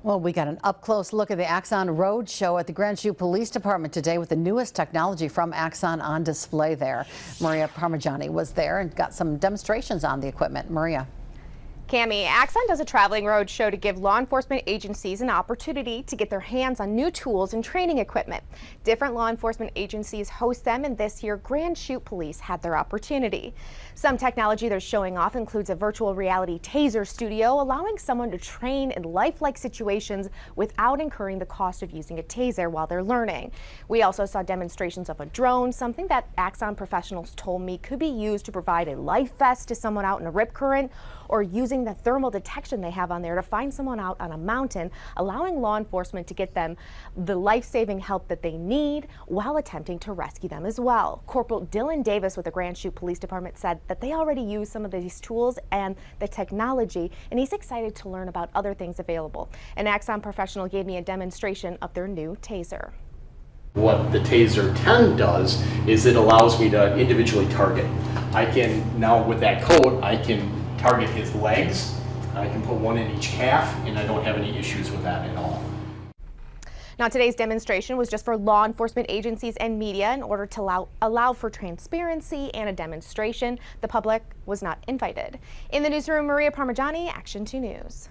Well, we got an up-close look at the Axon Road Show at the Grand Chute Police Department today with the newest technology from Axon on display there. Maria Parmigiani was there and got some demonstrations on the equipment. Maria. Cammie, Axon does a traveling road show to give law enforcement agencies an opportunity to get their hands on new tools and training equipment. Different law enforcement agencies host them, and this year Grand Chute Police had their opportunity. Some technology they're showing off includes a virtual reality taser studio, allowing someone to train in lifelike situations without incurring the cost of using a taser while they're learning. We also saw demonstrations of a drone, something that Axon professionals told me could be used to provide a life vest to someone out in a rip current, or using the thermal detection they have on there to find someone out on a mountain, allowing law enforcement to get them the life-saving help that they need while attempting to rescue them as well. Corporal Dylan Davis with the Grand Chute Police Department said that they already use some of these tools and the technology, and he's excited to learn about other things available. An Axon professional gave me a demonstration of their new taser. What the Taser 10 does is it allows me to individually target. I can now, with that coat, I can target his legs. I can put one in each calf, and I don't have any issues with that at all. Now, today's demonstration was just for law enforcement agencies and media in order to allow for transparency and a demonstration. The public was not invited. In the newsroom, Maria Parmigiani, Action 2 News.